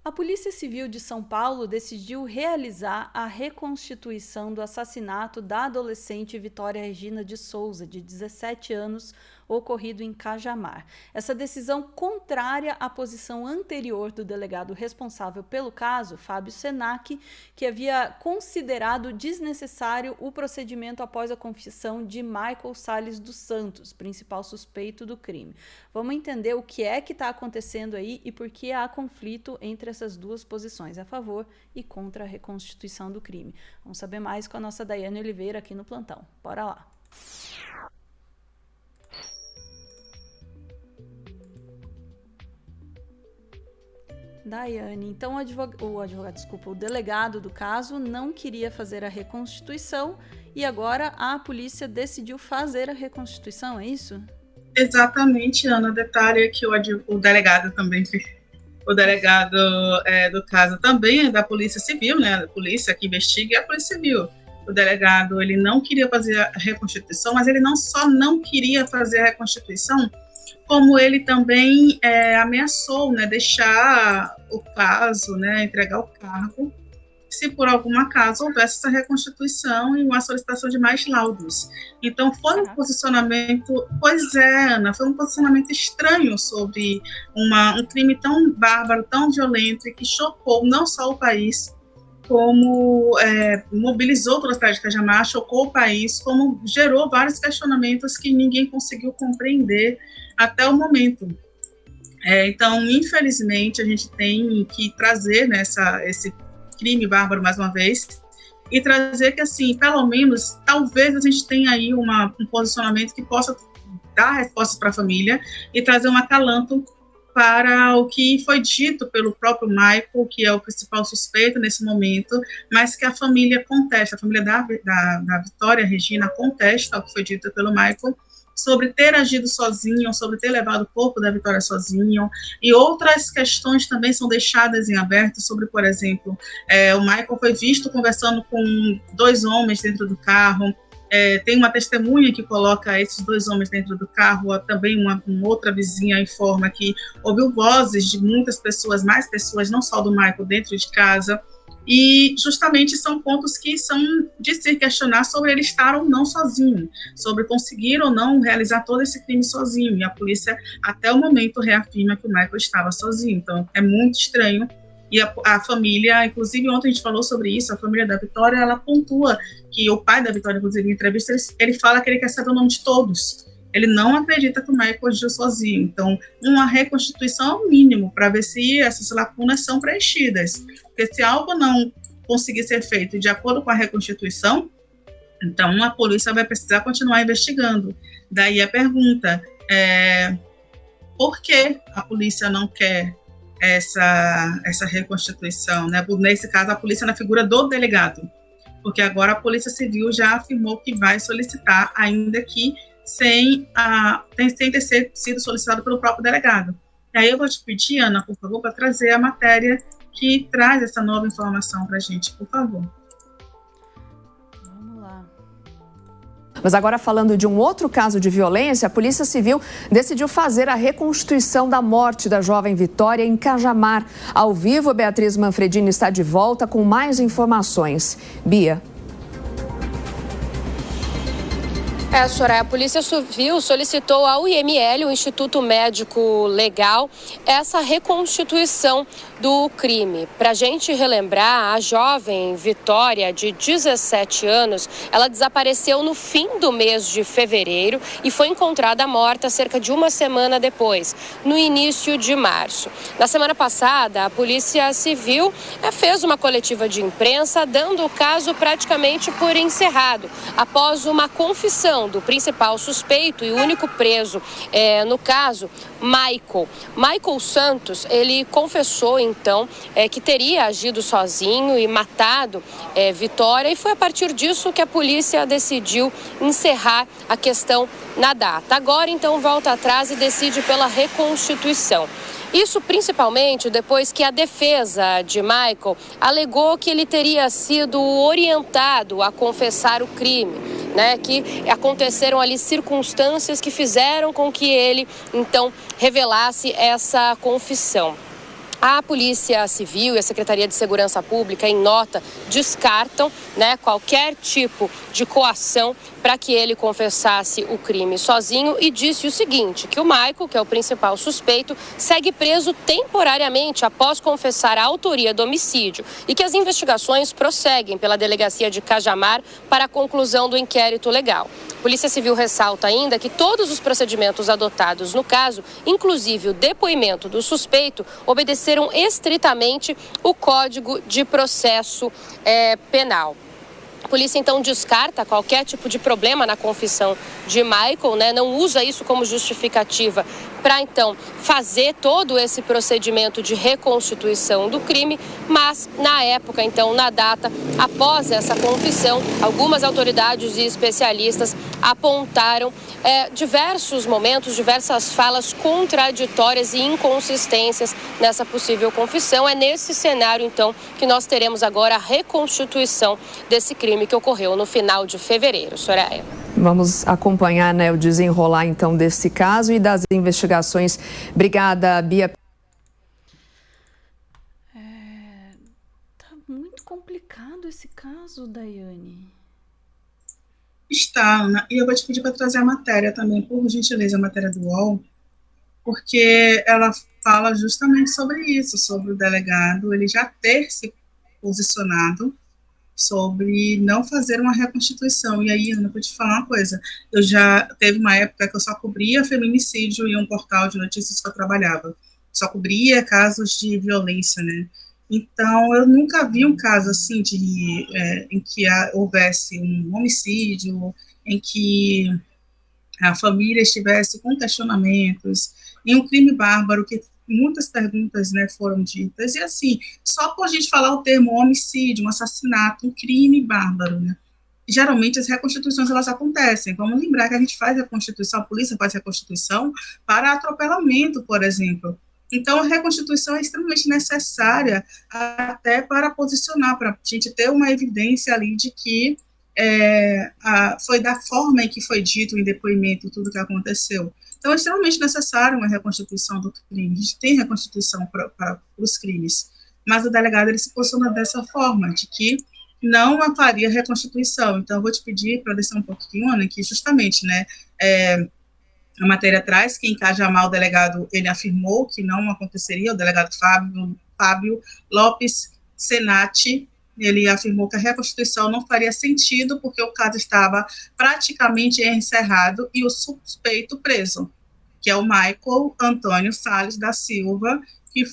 A Polícia Civil de São Paulo decidiu realizar a reconstituição do assassinato da adolescente Vitória Regina de Souza, de 17 anos, ocorrido em Cajamar. Essa decisão contrária à posição anterior do delegado responsável pelo caso, Fábio Senac, que havia considerado desnecessário o procedimento após a confissão de Michael Salles dos Santos, principal suspeito do crime. Vamos entender o que é que está acontecendo aí e por que há conflito entre essas duas posições, a favor e contra a reconstituição do crime. Vamos saber mais com a nossa Daiane Oliveira aqui no plantão. Bora lá! Daiane, então o delegado do caso não queria fazer a reconstituição e agora a polícia decidiu fazer a reconstituição, é isso? Exatamente, Ana. Detalhe é que o delegado também, o delegado do caso também é da Polícia Civil, né? A polícia que investiga é a Polícia Civil. O delegado, ele não queria fazer a reconstituição, mas ele não só não queria fazer a reconstituição, como ele também ameaçou, né, deixar o caso, né, entregar o cargo, se por algum acaso houvesse essa reconstituição e uma solicitação de mais laudos. Então, foi um posicionamento, pois é, Ana, foi um posicionamento estranho sobre um crime tão bárbaro, tão violento e que chocou não só o país, como mobilizou toda a cidade de Cajamar, chocou o país, como gerou vários questionamentos que ninguém conseguiu compreender até o momento. Então, infelizmente, a gente tem que trazer, né, esse crime bárbaro mais uma vez e trazer que, assim, pelo menos, talvez a gente tenha aí um posicionamento que possa dar respostas para a família e trazer um acalanto para o que foi dito pelo próprio Michael, que é o principal suspeito nesse momento, mas que a família contesta, a família da Vitória Regina contesta o que foi dito pelo Michael, sobre ter agido sozinho, sobre ter levado o corpo da Vitória sozinho, e outras questões também são deixadas em aberto, sobre, por exemplo, o Michael foi visto conversando com 2 homens dentro do carro, tem uma testemunha que coloca esses 2 homens dentro do carro, também uma outra vizinha informa que ouviu vozes de muitas pessoas, mais pessoas, não só do Michael, dentro de casa, e justamente são pontos que são de se questionar sobre ele estar ou não sozinho, sobre conseguir ou não realizar todo esse crime sozinho, e a polícia até o momento reafirma que o Michael estava sozinho, então é muito estranho. E a família, inclusive ontem a gente falou sobre isso, a família da Vitória, ela pontua que o pai da Vitória, inclusive em entrevista, ele fala que ele quer saber o nome de todos. Ele não acredita que o Michael agiu sozinho. Então, uma reconstituição é o mínimo para ver se essas lacunas são preenchidas. Porque se algo não conseguir ser feito de acordo com a reconstituição, então a polícia vai precisar continuar investigando. Daí a pergunta, por que a polícia não quer essa reconstituição, né? Nesse caso, a polícia na figura do delegado, porque agora a Polícia Civil já afirmou que vai solicitar, ainda que sem ter sido solicitado pelo próprio delegado. E aí eu vou te pedir, Ana, por favor, para trazer a matéria que traz essa nova informação para a gente, por favor. Mas agora, falando de um outro caso de violência, a Polícia Civil decidiu fazer a reconstituição da morte da jovem Vitória em Cajamar. Ao vivo, a Beatriz Manfredini está de volta com mais informações. Bia. Soraya, a Polícia Civil solicitou ao IML, o Instituto Médico Legal, essa reconstituição do crime. Para a gente relembrar, a jovem Vitória, de 17 anos, ela desapareceu no fim do mês de fevereiro e foi encontrada morta cerca de uma semana depois, no início de março. Na semana passada, a Polícia Civil fez uma coletiva de imprensa, dando o caso praticamente por encerrado, após uma confissão do principal suspeito e único preso no caso, Michael Santos. Ele confessou então que teria agido sozinho e matado Vitória, e foi a partir disso que a polícia decidiu encerrar a questão na data. Agora então volta atrás e decide pela reconstituição. Isso principalmente depois que a defesa de Michael alegou que ele teria sido orientado a confessar o crime, né? Que aconteceram ali circunstâncias que fizeram com que ele, então, revelasse essa confissão. A Polícia Civil e a Secretaria de Segurança Pública, em nota, descartam, qualquer tipo de coação para que ele confessasse o crime sozinho e disse o seguinte, que o Michael, que é o principal suspeito, segue preso temporariamente após confessar a autoria do homicídio e que as investigações prosseguem pela delegacia de Cajamar para a conclusão do inquérito legal. A Polícia Civil ressalta ainda que todos os procedimentos adotados no caso, inclusive o depoimento do suspeito, obedeceram estritamente o Código de Processo Penal. A polícia, então, descarta qualquer tipo de problema na confissão de Michael, não usa isso como justificativa para, então, fazer todo esse procedimento de reconstituição do crime, mas, na época, então, na data, após essa confissão, algumas autoridades e especialistas apontaram diversos momentos, diversas falas contraditórias e inconsistências nessa possível confissão. É nesse cenário, então, que nós teremos agora a reconstituição desse crime que ocorreu no final de fevereiro. Soraya. Vamos acompanhar, o desenrolar, então, desse caso e das investigações. Obrigada, Bia. Tá muito complicado esse caso, Daiane. Está, Ana, e eu vou te pedir para trazer a matéria também, por gentileza, a matéria do UOL, porque ela fala justamente sobre isso, sobre o delegado, ele já ter se posicionado sobre não fazer uma reconstituição. E aí, Ana, vou te falar uma coisa, eu já teve uma época que eu só cobria feminicídio em um portal de notícias que eu trabalhava, só cobria casos de violência, Então, eu nunca vi um caso assim em que houvesse um homicídio, em que a família estivesse com questionamentos, em um crime bárbaro, que muitas perguntas foram ditas, e assim, só por a gente falar o termo homicídio, um assassinato, um crime bárbaro, geralmente as reconstituições elas acontecem. Vamos lembrar que a gente faz a Constituição, a polícia faz a Constituição para atropelamento, por exemplo. Então, a reconstituição é extremamente necessária até para posicionar, para a gente ter uma evidência ali de que foi da forma em que foi dito em depoimento tudo que aconteceu. Então, é extremamente necessário uma reconstituição do crime. A gente tem reconstituição para os crimes, mas o delegado ele se posiciona dessa forma, de que não faria reconstituição. Então, eu vou te pedir para descer um pouquinho, Ana, que justamente, a matéria traz que em Cajamar o delegado ele afirmou que não aconteceria, o delegado Fábio Lopes Senati, ele afirmou que a reconstituição não faria sentido porque o caso estava praticamente encerrado e o suspeito preso, que é o Michael Antônio Salles da Silva, que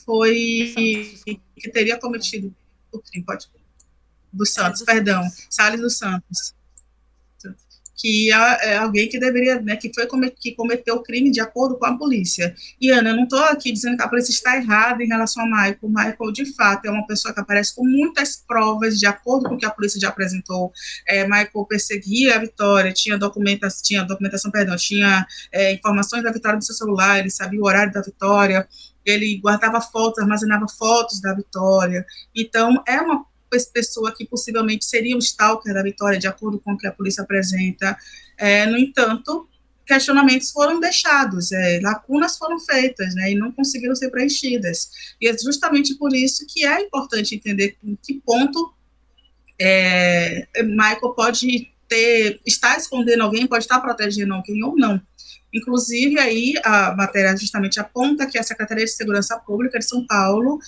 teria cometido o crime, dos Santos, perdão, Salles dos Santos, que é alguém que deveria, que cometeu o crime de acordo com a polícia. E, Ana, eu não estou aqui dizendo que a polícia está errada em relação a Michael. O Michael, de fato, é uma pessoa que aparece com muitas provas, de acordo com o que a polícia já apresentou. Michael perseguia a Vitória, tinha informações da Vitória no seu celular, ele sabia o horário da Vitória, ele guardava fotos, armazenava fotos da Vitória. Então, é uma pessoa que possivelmente seria um stalker da Vitória, de acordo com o que a polícia apresenta. No entanto, questionamentos foram deixados, lacunas foram feitas, e não conseguiram ser preenchidas. E é justamente por isso que é importante entender em que ponto Michael pode estar escondendo alguém, pode estar protegendo alguém ou não. Inclusive, aí a matéria justamente aponta que a Secretaria de Segurança Pública de São Paulo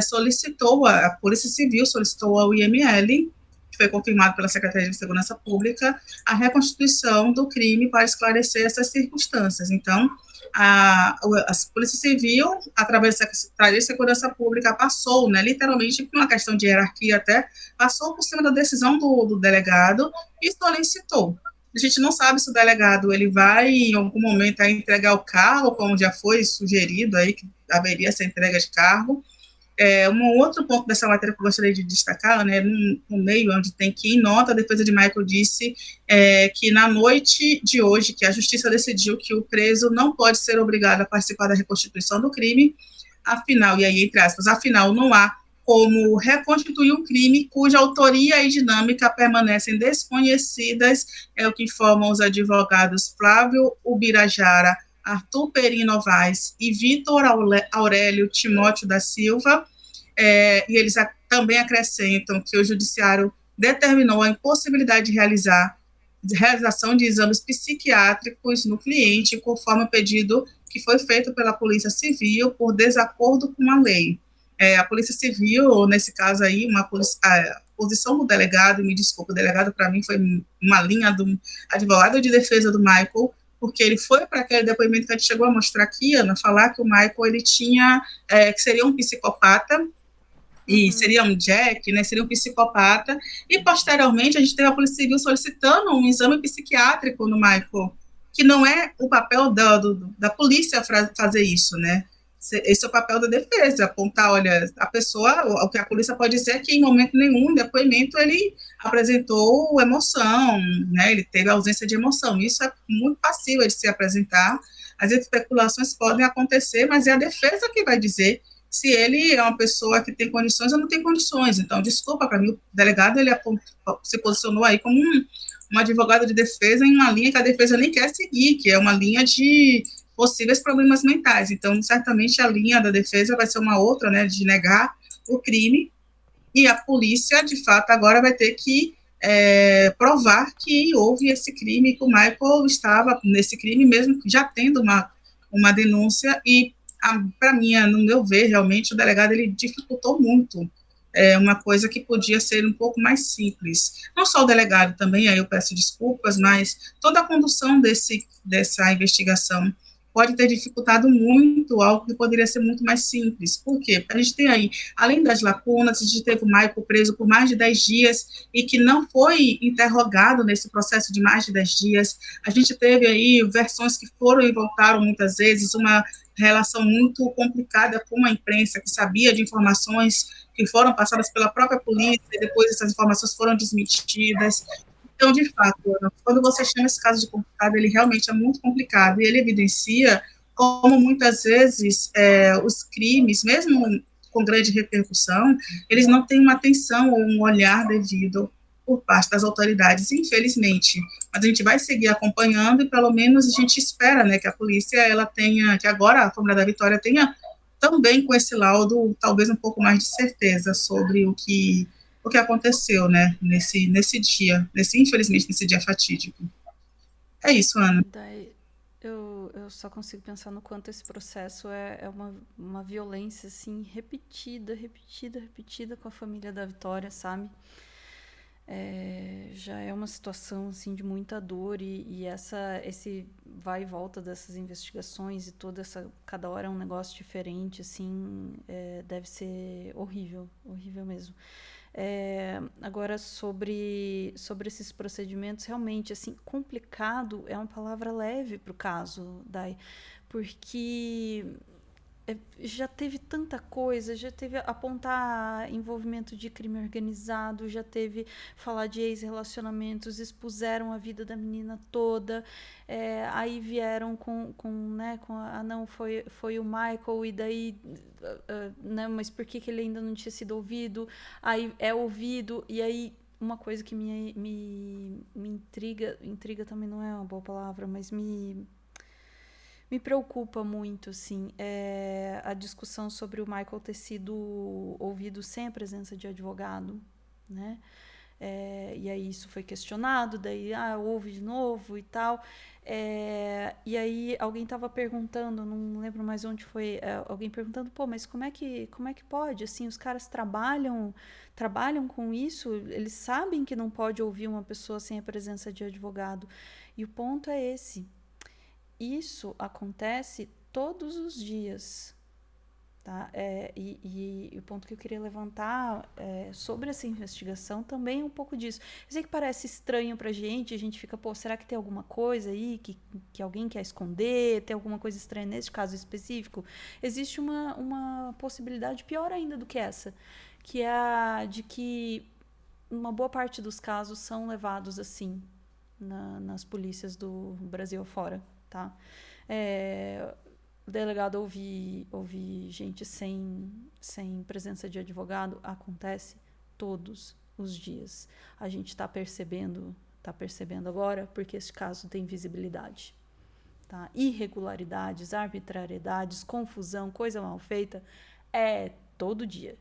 solicitou, a Polícia Civil solicitou ao IML, que foi confirmado pela Secretaria de Segurança Pública, a reconstituição do crime para esclarecer essas circunstâncias. Então, a Polícia Civil, através da Secretaria de Segurança Pública, passou, literalmente, por uma questão de hierarquia até, passou por cima da decisão do delegado e solicitou. A gente não sabe se o delegado ele vai, em algum momento, entregar o cargo, como já foi sugerido, aí, que haveria essa entrega de cargo. Um outro ponto dessa matéria que eu gostaria de destacar, no meio, onde tem que, em nota, a defesa de Michael disse que na noite de hoje, que a justiça decidiu que o preso não pode ser obrigado a participar da reconstituição do crime, afinal, e aí, entre aspas, afinal, não há como reconstituir um crime cuja autoria e dinâmica permanecem desconhecidas, é o que informam os advogados Flávio Ubirajara Arthur Peri Novaes e Vitor Aurélio Timóteo da Silva, e eles também acrescentam que o judiciário determinou a impossibilidade de realização de exames psiquiátricos no cliente, conforme o pedido que foi feito pela Polícia Civil por desacordo com a lei. A Polícia Civil, nesse caso aí, a posição do delegado, me desculpa, o delegado para mim foi uma linha do advogado de defesa do Michael, porque ele foi para aquele depoimento que a gente chegou a mostrar aqui, Ana, falar que o Michael ele tinha, que seria um psicopata, e seria um Jack, né, seria um psicopata, e posteriormente a gente teve a Polícia Civil solicitando um exame psiquiátrico no Michael, que não é o papel da polícia fazer isso, né? Esse é o papel da defesa, apontar, olha, a pessoa, o que a polícia pode dizer é que em momento nenhum, em depoimento, ele apresentou emoção, né? Ele teve ausência de emoção. Isso é muito passível de se apresentar. As especulações podem acontecer, mas é a defesa que vai dizer se ele é uma pessoa que tem condições ou não tem condições. Então, desculpa, para mim, o delegado ele se posicionou aí como um advogado de defesa em uma linha que a defesa nem quer seguir, que é uma linha de possíveis problemas mentais. Então, certamente a linha da defesa vai ser uma outra, né, de negar o crime, e a polícia, de fato, agora vai ter que provar que houve esse crime, que o Michael estava nesse crime, mesmo já tendo uma denúncia, e para mim, no meu ver, realmente, o delegado ele dificultou muito uma coisa que podia ser um pouco mais simples. Não só o delegado também, aí eu peço desculpas, mas toda a condução dessa investigação pode ter dificultado muito algo que poderia ser muito mais simples. Por quê? A gente tem aí, além das lacunas, a gente teve o Michael preso por mais de 10 dias e que não foi interrogado nesse processo de mais de 10 dias. A gente teve aí versões que foram e voltaram muitas vezes, uma relação muito complicada com a imprensa, que sabia de informações que foram passadas pela própria polícia e depois essas informações foram desmentidas. Então, de fato, quando você chama esse caso de complicado, ele realmente é muito complicado e ele evidencia como muitas vezes os crimes, mesmo com grande repercussão, eles não têm uma atenção ou um olhar devido por parte das autoridades, infelizmente. Mas a gente vai seguir acompanhando e pelo menos a gente espera, né, que a polícia ela tenha, que agora a família da Vitória tenha também com esse laudo talvez um pouco mais de certeza sobre o que aconteceu, né, nesse dia, infelizmente, nesse dia fatídico. É isso, Ana. Daí, eu só consigo pensar no quanto esse processo é uma violência, assim, repetida com a família da Vitória, sabe? Já é uma situação, assim, de muita dor e esse vai e volta dessas investigações e cada hora é um negócio diferente, assim, deve ser horrível mesmo. Agora, sobre esses procedimentos, realmente, assim, complicado é uma palavra leve para o caso, Dai, porque já teve tanta coisa, já teve apontar envolvimento de crime organizado, já teve falar de ex-relacionamentos, expuseram a vida da menina toda, aí vieram com não, foi o Michael, e daí, né, mas por que ele ainda não tinha sido ouvido? Aí é ouvido, e aí uma coisa que me intriga também não é uma boa palavra, mas me preocupa muito, assim, a discussão sobre o Michael ter sido ouvido sem a presença de advogado, né? E aí isso foi questionado, daí ouve de novo e tal. E aí alguém estava perguntando, não lembro mais onde foi, alguém perguntando, pô, mas como é que pode? Assim, os caras trabalham com isso, eles sabem que não pode ouvir uma pessoa sem a presença de advogado. E o ponto é esse. Isso acontece todos os dias, tá? E o ponto que eu queria levantar sobre essa investigação também é um pouco disso. Eu sei que parece estranho pra gente, a gente fica, pô, será que tem alguma coisa aí que alguém quer esconder? Tem alguma coisa estranha nesse caso específico? Existe uma possibilidade pior ainda do que essa, que é a de que uma boa parte dos casos são levados assim nas polícias do Brasil afora. Tá? O delegado ouvir gente sem presença de advogado acontece todos os dias. A gente está percebendo agora porque esse caso tem visibilidade. tá? Irregularidades, arbitrariedades, confusão, coisa mal feita, todo dia.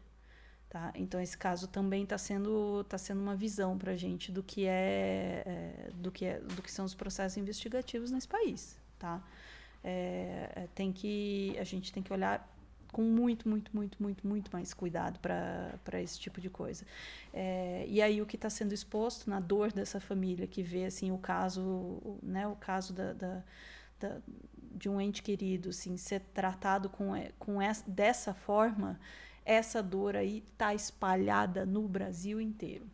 Tá? Então, esse caso também está sendo uma visão para a gente do que são os processos investigativos nesse país. Tá? A gente tem que olhar com muito mais cuidado para esse tipo de coisa. E aí o que está sendo exposto na dor dessa família que vê assim, o caso de um ente querido assim, ser tratado dessa forma, essa dor aí está espalhada no Brasil inteiro.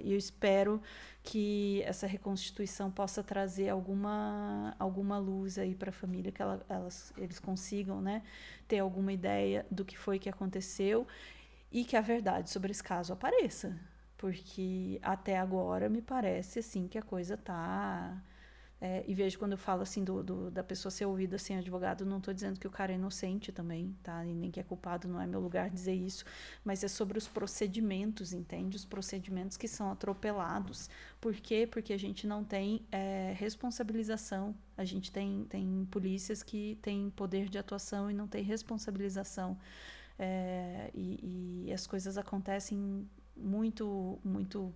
E eu espero que essa reconstituição possa trazer alguma luz aí para a família, que eles consigam, né, ter alguma ideia do que foi que aconteceu e que a verdade sobre esse caso apareça, porque até agora me parece assim que a coisa está... e vejo quando eu falo assim da pessoa ser ouvida sem advogado, não estou dizendo que o cara é inocente também, tá? E nem que é culpado, não é meu lugar dizer isso, mas é sobre os procedimentos, entende? Os procedimentos que são atropelados. Por quê? Porque a gente não tem responsabilização, a gente tem polícias que têm poder de atuação e não tem responsabilização. E as coisas acontecem muito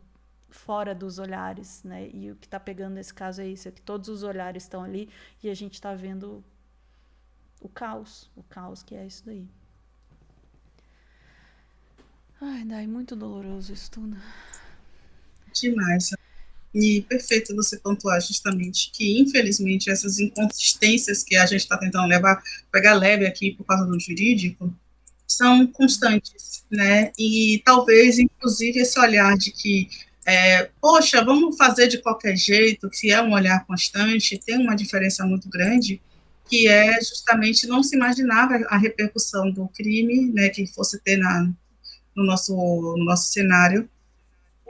fora dos olhares, né? E o que está pegando nesse caso é isso, é que todos os olhares estão ali e a gente está vendo o caos que é isso daí. Ai, Dai, muito doloroso isso tudo. Demais. E perfeito você pontuar justamente que, infelizmente, essas inconsistências que a gente está tentando pegar leve aqui por causa do jurídico, são constantes, né? E talvez, inclusive, esse olhar de que poxa, vamos fazer de qualquer jeito, que é um olhar constante, tem uma diferença muito grande, que é justamente não se imaginava a repercussão do crime, né, que fosse ter no nosso cenário,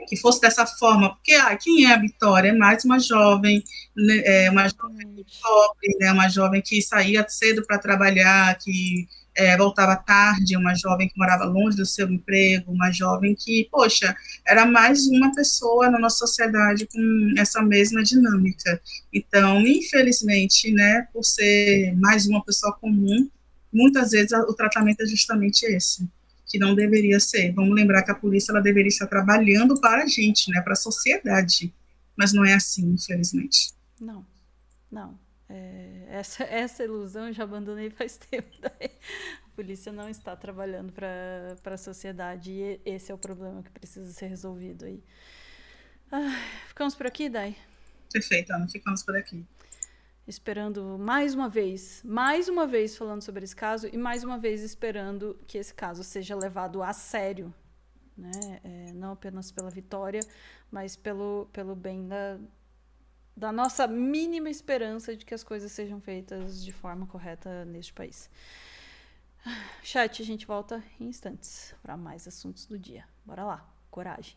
que fosse dessa forma, porque quem é a Vitória? É mais uma jovem, né, uma jovem pobre, né, uma jovem que saía cedo para trabalhar, que voltava tarde, uma jovem que morava longe do seu emprego, uma jovem que, poxa, era mais uma pessoa na nossa sociedade com essa mesma dinâmica. Então, infelizmente, né, por ser mais uma pessoa comum, muitas vezes o tratamento é justamente esse, que não deveria ser. Vamos lembrar que a polícia ela deveria estar trabalhando para a gente, né, para a sociedade, mas não é assim, infelizmente. Não. Essa ilusão eu já abandonei faz tempo. Daí. A polícia não está trabalhando para a sociedade e esse é o problema que precisa ser resolvido aí. Ficamos por aqui, Dai? Perfeito, Ana, ficamos por aqui. Esperando mais uma vez falando sobre esse caso e mais uma vez esperando que esse caso seja levado a sério, né? Não apenas pela Vitória, mas pelo bem da nossa mínima esperança de que as coisas sejam feitas de forma correta neste país. Chat, a gente volta em instantes para mais assuntos do dia. Bora lá, coragem.